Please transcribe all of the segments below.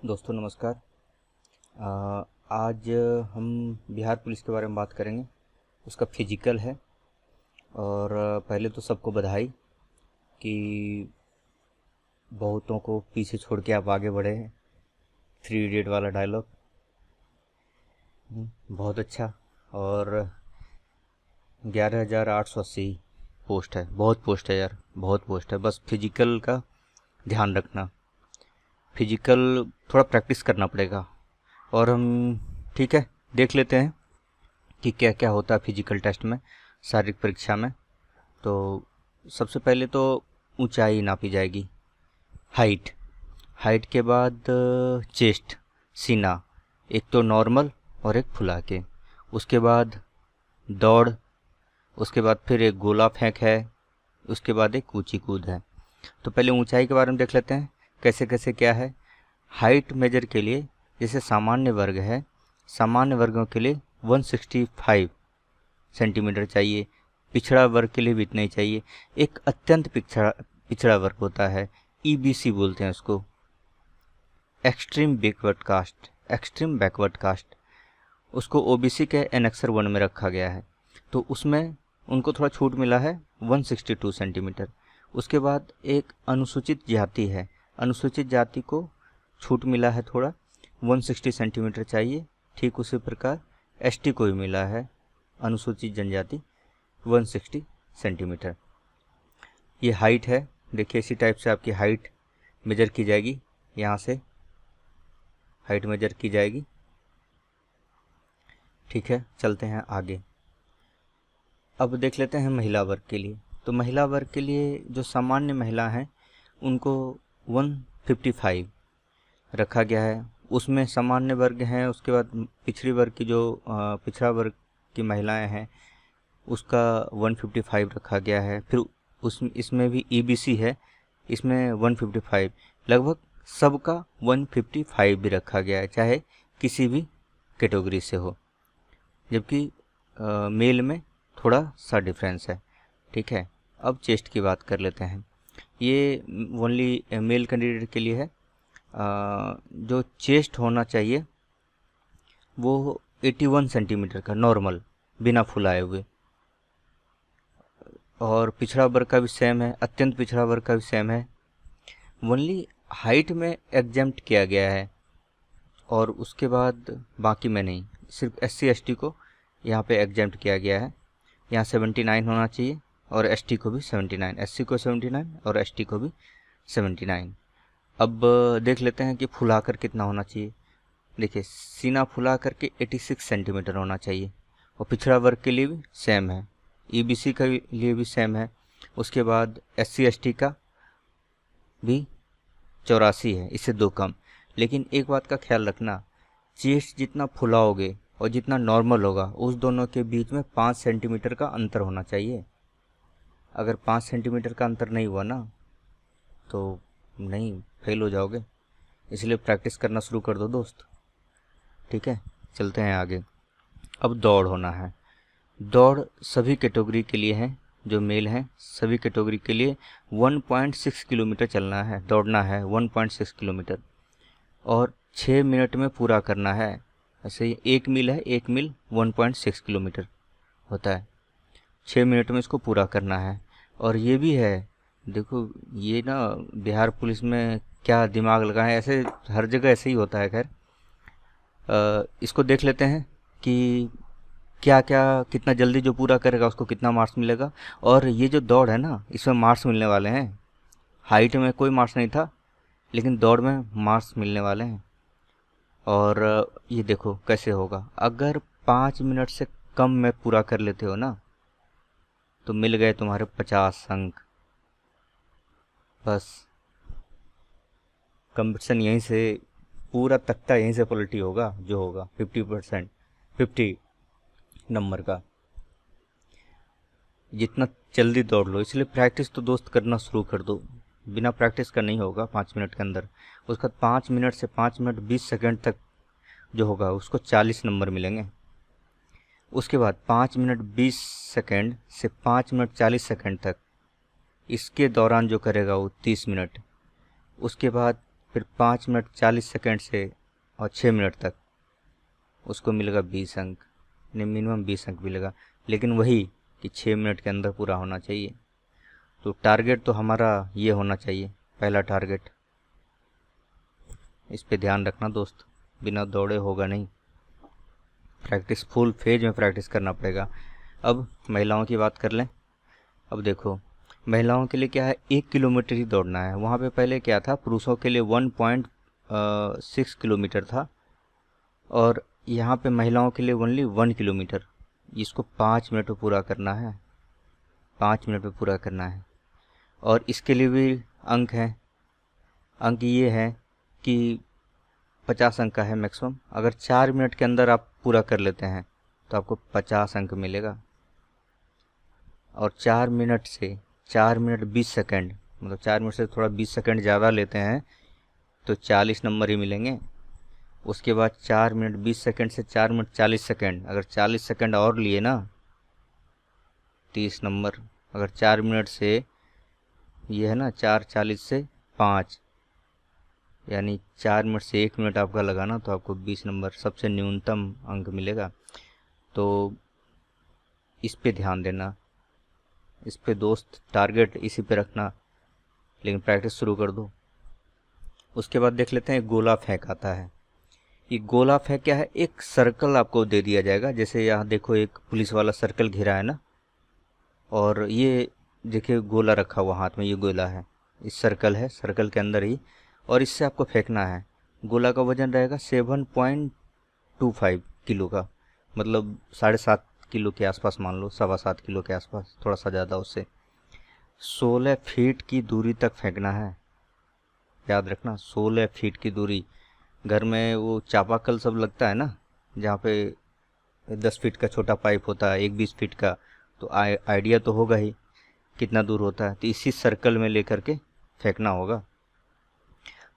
दोस्तों नमस्कार। आज हम बिहार पुलिस के बारे में बात करेंगे। उसका फिजिकल है। और पहले तो सबको बधाई कि बहुतों को पीछे छोड़ के आप आगे बढ़े हैं। 3 इडियट वाला डायलॉग बहुत अच्छा। और 11,880 पोस्ट है। बहुत पोस्ट है यार, बहुत पोस्ट है। बस फिजिकल का ध्यान रखना। फिजिकल थोड़ा प्रैक्टिस करना पड़ेगा। और हम ठीक है देख लेते हैं कि क्या क्या होता है फिजिकल टेस्ट में, शारीरिक परीक्षा में। तो सबसे पहले तो ऊंचाई नापी जाएगी, हाइट। हाइट के बाद चेस्ट, सीना, एक तो नॉर्मल और एक फुला के। उसके बाद दौड़, उसके बाद फिर एक गोला फेंक है, उसके बाद एक ऊंची कूद है। तो पहले ऊंचाई के बारे में देख लेते हैं कैसे कैसे क्या है। हाइट मेजर के लिए जैसे सामान्य वर्ग है, सामान्य वर्गों के लिए 165 सेंटीमीटर चाहिए। पिछड़ा वर्ग के लिए भी इतना ही चाहिए। एक अत्यंत पिछड़ा वर्ग होता है, ईबीसी बोलते हैं उसको, extreme backward caste, extreme backward caste. उसको ओबीसी के एनेक्सर 1 में रखा गया है। तो उसमें उनको थोड़ा छूट मिला है 162 सेंटीमीटर। उसके बाद एक अनुसूचित जाति है, अनुसूचित जाति को छूट मिला है थोड़ा, 160 सेंटीमीटर चाहिए। ठीक उसी प्रकार एसटी को भी मिला है, अनुसूचित जनजाति, 160 सेंटीमीटर। ये हाइट है। देखिए इसी टाइप से आपकी हाइट मेजर की जाएगी। यहाँ से हाइट मेजर की जाएगी। ठीक है, चलते हैं आगे। अब देख लेते हैं महिला वर्ग के लिए। तो महिला वर्ग के लिए जो सामान्य महिला हैं उनको 155 रखा गया है। उसमें सामान्य वर्ग हैं, उसके बाद पिछड़ी वर्ग की जो पिछड़ा वर्ग की महिलाएं हैं उसका 155 रखा गया है। फिर इसमें भी ईबीसी है, इसमें 155, लगभग सबका 155 भी रखा गया है, चाहे किसी भी कैटेगरी से हो। जबकि मेल में थोड़ा सा डिफरेंस है। ठीक है, अब चेस्ट की बात कर लेते हैं। ये ओनली मेल कैंडिडेट के लिए है। जो चेस्ट होना चाहिए वो 81 सेंटीमीटर का नॉर्मल, बिना फुलाए हुए। और पिछड़ा वर्ग का भी सेम है, अत्यंत पिछड़ा वर्ग का भी सेम है। ओनली हाइट में एग्जेम्प्ट किया गया है और उसके बाद बाकी में नहीं। सिर्फ SC ST को यहाँ पे एग्जेम्प्ट किया गया है। यहाँ 79 होना चाहिए और ST को भी 79, SC को 79 और ST को भी 79। अब देख लेते हैं कि फुला कर कितना होना चाहिए। देखिए सीना फुला करके 86 सेंटीमीटर होना चाहिए। और पिछड़ा वर्ग के लिए भी सेम है, ईबीसी के लिए भी सेम है। उसके बाद SC ST का भी 84 है, इससे 2 कम। लेकिन एक बात का ख्याल रखना, चेस्ट जितना फुलाओगे और जितना नॉर्मल होगा उस दोनों के बीच में 5 सेंटीमीटर का अंतर होना चाहिए। अगर 5 सेंटीमीटर का अंतर नहीं हुआ ना तो नहीं, फेल हो जाओगे। इसलिए प्रैक्टिस करना शुरू कर दो दोस्त। ठीक है, चलते हैं आगे। अब दौड़ होना है। दौड़ सभी कैटेगरी के लिए है, जो मेल हैं सभी कैटेगरी के लिए 1.6 किलोमीटर चलना है, दौड़ना है 1.6 किलोमीटर। और 6 मिनट में पूरा करना है। ऐसे ही 1 मील है, 1 मील 1.6 किलोमीटर होता है। 6 मिनट में इसको पूरा करना है। और ये भी है, देखो ये ना बिहार पुलिस में क्या दिमाग लगा है, ऐसे हर जगह ऐसे ही होता है। खैर इसको देख लेते हैं कि क्या क्या कितना जल्दी जो पूरा करेगा उसको कितना मार्क्स मिलेगा। और ये जो दौड़ है ना इसमें मार्क्स मिलने वाले हैं। हाइट में कोई मार्क्स नहीं था, लेकिन दौड़ में मार्क्स मिलने वाले हैं। और ये देखो कैसे होगा। अगर 5 मिनट से कम में पूरा कर लेते हो ना तो मिल गए तुम्हारे 50 अंक। बस कंपटीशन यहीं से, पूरा तख्ता यहीं से पलटी होगा जो होगा 50%, 50 नंबर का। जितना जल्दी दौड़ लो। इसलिए प्रैक्टिस तो दोस्त करना शुरू कर दो। बिना प्रैक्टिस का नहीं होगा 5 मिनट के अंदर। उसका 5 मिनट से 5 मिनट 20 सेकंड तक जो होगा उसको 40 नंबर मिलेंगे। उसके बाद 5 मिनट 20 सेकंड से 5 मिनट 40 सेकंड तक, इसके दौरान जो करेगा वो 30 मिनट। उसके बाद फिर 5 मिनट 40 सेकंड से और 6 मिनट तक उसको मिलेगा 20 अंक, यानी मिनिमम 20 अंक मिलेगा। लेकिन वही कि 6 मिनट के अंदर पूरा होना चाहिए। तो टारगेट तो हमारा ये होना चाहिए, पहला टारगेट। इस पे ध्यान रखना दोस्त, बिना दौड़े होगा नहीं। प्रैक्टिस फुल फेज में प्रैक्टिस करना पड़ेगा। अब महिलाओं की बात कर लें। अब देखो, महिलाओं के लिए क्या है, 1 किलोमीटर ही दौड़ना है। वहाँ पे पहले क्या था, पुरुषों के लिए 1.6 किलोमीटर था, और यहाँ पे महिलाओं के लिए ओनली 1 किलोमीटर। इसको 5 मिनट में पूरा करना है, 5 मिनट में पूरा करना है। और इसके लिए भी अंक हैं। अंक ये है कि 50 अंक का है मैक्सिमम। अगर 4 मिनट के अंदर आप पूरा कर लेते हैं तो आपको 50 अंक मिलेगा। और 4 मिनट से 4 मिनट 20 सेकंड, मतलब 4 मिनट से थोड़ा 20 सेकंड ज़्यादा लेते हैं तो 40 नंबर ही मिलेंगे। उसके बाद 4 मिनट 20 सेकंड से 4 मिनट 40 सेकंड, अगर 40 सेकंड और लिए ना 30 नंबर। अगर 4 मिनट से ये है ना 4:40 से 5, यानी 4 मिनट से 1 मिनट आपका लगाना तो आपको 20 नंबर सबसे न्यूनतम अंक मिलेगा। तो इस पे ध्यान देना, इस पे दोस्त टारगेट इसी पे रखना, लेकिन प्रैक्टिस शुरू कर दो। उसके बाद देख लेते हैं गोला फेंक आता है। ये गोला फेंक क्या है, एक सर्कल आपको दे दिया जाएगा। जैसे यहाँ देखो एक पुलिस वाला सर्कल घिरा है ना, और ये देखिए गोला रखा हुआ हाथ में, ये गोला है, इस सर्कल है, सर्कल के अंदर ही, और इससे आपको फेंकना है। गोला का वजन रहेगा 7.25 किलो का, मतलब 7.5 किलो के आसपास, मान लो 7.25 किलो के आसपास, थोड़ा सा ज़्यादा उससे। 16 फीट की दूरी तक फेंकना है, याद रखना 16 फीट की दूरी। घर में वो चापाकल सब लगता है ना, जहाँ पे 10 फीट का छोटा पाइप होता है, एक 20 फीट का, तो आइडिया तो होगा ही कितना दूर होता है। तो इसी सर्कल में लेकर के फेंकना होगा।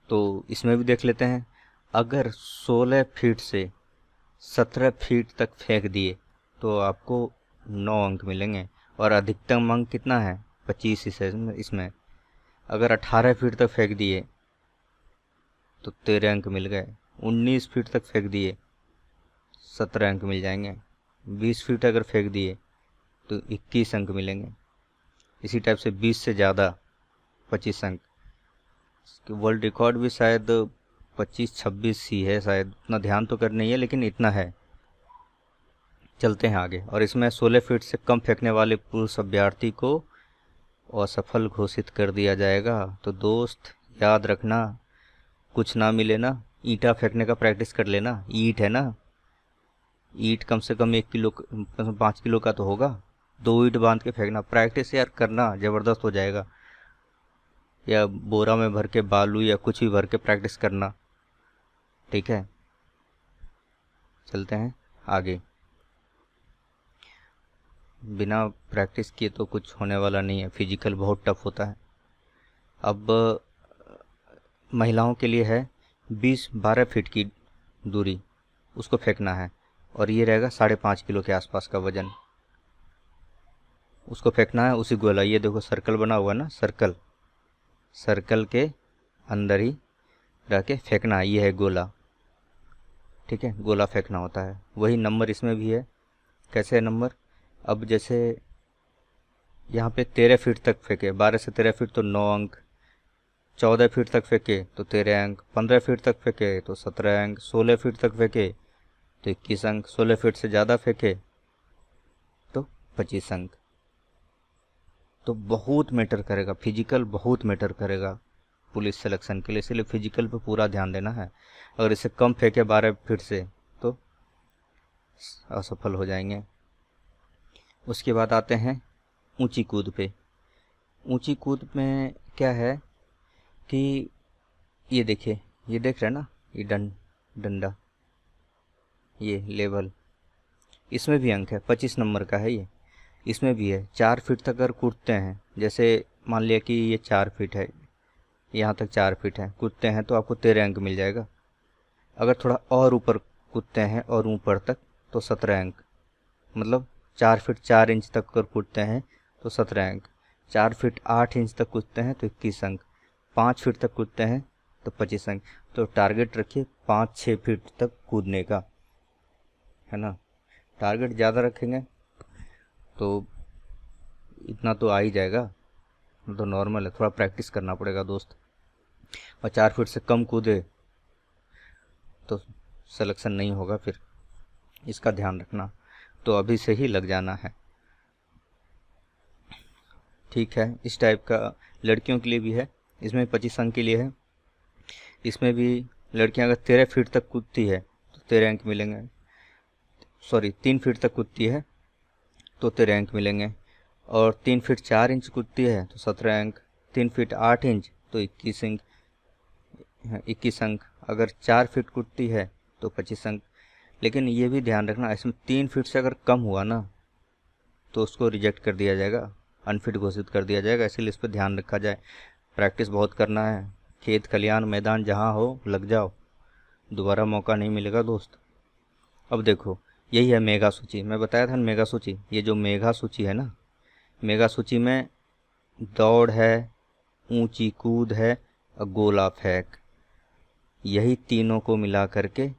तो इसमें भी देख लेते हैं, अगर 16 फीट से 17 फीट तक फेंक दिए तो आपको 9 अंक मिलेंगे। और अधिकतम अंक कितना है, 25 इसमें। अगर 18 फीट तक फेंक दिए तो 13 अंक मिल गए। 19 फीट तक फेंक दिए 17 अंक मिल जाएंगे। 20 फीट अगर फेंक दिए तो 21 अंक मिलेंगे। इसी टाइप से 20 से ज़्यादा 25 अंक। वर्ल्ड रिकॉर्ड भी शायद 25-26 ही है शायद, उतना ध्यान तो कर नहीं है, लेकिन इतना है। चलते हैं आगे। और इसमें 16 फीट से कम फेंकने वाले पुरुष अभ्यर्थी को असफल घोषित कर दिया जाएगा। तो दोस्त याद रखना, कुछ ना मिले ना, ईंटा फेंकने का प्रैक्टिस कर लेना। ईंट है ना, ईंट कम से कम 1 किलो, 5 किलो का तो होगा। 2 ईंट बांध के फेंकना, प्रैक्टिस यार करना, ज़बरदस्त हो जाएगा। या बोरा में भर के बालू या कुछ भी भर के प्रैक्टिस करना, ठीक है। चलते हैं आगे। बिना प्रैक्टिस किए तो कुछ होने वाला नहीं है, फिजिकल बहुत टफ होता है। अब महिलाओं के लिए है 12 फीट की दूरी, उसको फेंकना है, और ये रहेगा 5.5 किलो के आसपास का वजन। उसको फेंकना है उसी गोला, ये देखो सर्कल बना हुआ है ना, सर्कल के अंदर ही रह के फेंकना है। ये है गोला, ठीक है, गोला फेंकना होता है। वही नंबर इसमें भी है। कैसे है नंबर, अब जैसे यहाँ पे 13 फीट तक फेंके, 12 से 13 फीट तो 9 अंक, 14 फीट तक फेंके तो 13 अंक, 15 फीट तक फेंके तो 17 अंक, 16 फीट तक फेंके तो 21 अंक, 16 फीट से ज़्यादा फेंके तो 25 अंक। तो बहुत मैटर करेगा, फिजिकल बहुत मैटर करेगा पुलिस सिलेक्शन के लिए, इसलिए फिजिकल पे पूरा ध्यान देना है। अगर इसे कम फेंके 12 फीट से तो असफल हो जाएंगे। उसके बाद आते हैं ऊंची कूद पे। ऊंची कूद में क्या है कि ये देखिए, ये देख रहे हैं ना, ये डंडा, ये लेवल, इसमें भी अंक है, 25 नंबर का है ये। इसमें भी है 4 फीट तक अगर कूदते हैं, जैसे मान लिया कि ये 4 फीट है, यहाँ तक 4 फीट है, कूदते हैं तो आपको 13 अंक मिल जाएगा। अगर थोड़ा और ऊपर कूदते हैं और ऊपर तक तो 17 अंक, मतलब 4 फीट 4 इंच तक अगर कूदते हैं तो 17 अंक, 4 फीट 8 इंच तक कूदते हैं तो 21 अंक, 5 फीट तक कूदते हैं तो 25 अंक। तो टारगेट रखिए 5-6 फीट तक कूदने का, है ना। टारगेट ज़्यादा रखेंगे तो इतना तो आ ही जाएगा, तो नॉर्मल है, थोड़ा प्रैक्टिस करना पड़ेगा दोस्त। और 4 फीट से कम कूदे तो सिलेक्शन नहीं होगा फिर, इसका ध्यान रखना। तो अभी से ही लग जाना है, ठीक है। इस टाइप का लड़कियों के लिए भी है, इसमें 25 अंक के लिए है। इसमें भी लड़कियां अगर 13 फीट तक कूदती है तो 13 अंक मिलेंगे, सॉरी 3 फीट तक कूदती है तो 13 अंक मिलेंगे। और 3 फीट 4 इंच कूदती है तो 17 अंक। 3 फीट 8 इंच तो 21 अंक। अगर 4 फीट कूदती है तो 25 अंक। लेकिन ये भी ध्यान रखना, इसमें 3 फीट से अगर कम हुआ ना तो उसको रिजेक्ट कर दिया जाएगा, अनफिट घोषित कर दिया जाएगा। इसलिए इस पर ध्यान रखा जाए। प्रैक्टिस बहुत करना है, खेत खलियान मैदान जहाँ हो लग जाओ, दोबारा मौका नहीं मिलेगा दोस्त। अब देखो, यही है मेगा सूची, मैं बताया था ना मेगा सूची। ये जो मेगा सूची है ना, मेगा सूची में दौड़ है, ऊंची कूद है और गोला फेंक, यही तीनों को मिला करके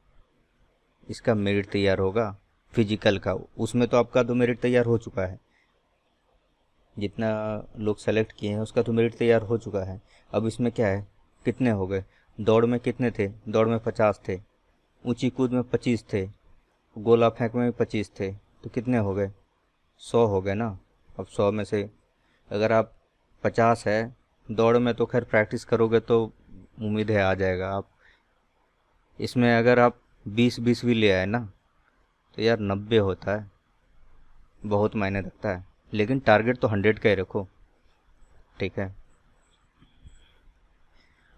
इसका मेरिट तैयार होगा फिजिकल का। उसमें तो आपका तो मेरिट तैयार हो चुका है, जितना लोग सेलेक्ट किए हैं उसका तो मेरिट तैयार हो चुका है। अब इसमें क्या है, कितने हो गए, दौड़ में कितने थे, दौड़ में 50 थे, ऊंची कूद में 25 थे, गोला फेंक में भी 25 थे, तो कितने हो गए, 100 हो गए ना। अब 100 में से अगर आप 50 है, दौड़ में तो खैर प्रैक्टिस करोगे तो उम्मीद है आ जाएगा। आप इसमें अगर आप 20-20 भी ले आए ना तो यार 90 होता है, बहुत मायने रखता है। लेकिन टारगेट तो 100 का ही रखो, ठीक है।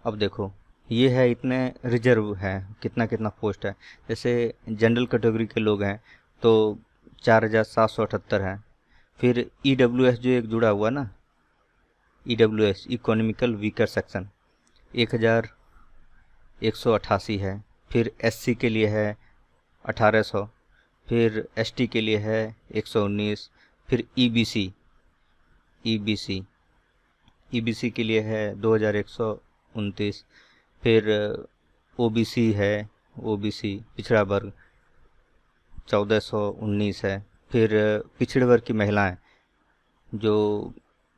अब देखो, ये है इतने रिजर्व हैं, कितना कितना पोस्ट है। जैसे जनरल कैटेगरी के लोग हैं तो 4778 हैं। फिर EWS जो एक जुड़ा हुआ ना, EWS इकोनॉमिकल वीकर सेक्शन 1188 है। फिर SC के लिए है 1800, फिर ST के लिए है 119, फिर EBC के लिए है 2129, फिर OBC है, OBC पिछड़ा वर्ग 1419 है। फिर पिछड़े वर्ग की महिलाएं, जो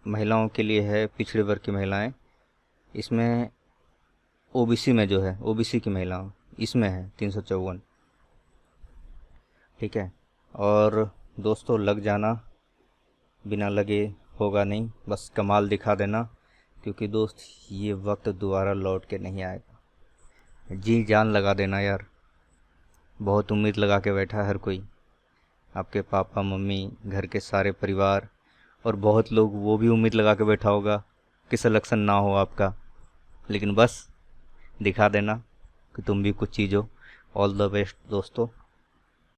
महिलाओं के लिए है पिछड़े वर्ग की महिलाएं, इसमें OBC में जो है OBC की महिलाओं, इसमें है 354, ठीक है। और दोस्तों लग जाना, बिना लगे होगा नहीं, बस कमाल दिखा देना, क्योंकि दोस्त ये वक्त दोबारा लौट के नहीं आएगा। जी जान लगा देना यार, बहुत उम्मीद लगा के बैठा है हर कोई, आपके पापा मम्मी, घर के सारे परिवार, और बहुत लोग वो भी उम्मीद लगा के बैठा होगा कि सिलेक्शन ना हो आपका। लेकिन बस दिखा देना कि तुम भी कुछ चीज़ हो। ऑल द बेस्ट दोस्तों।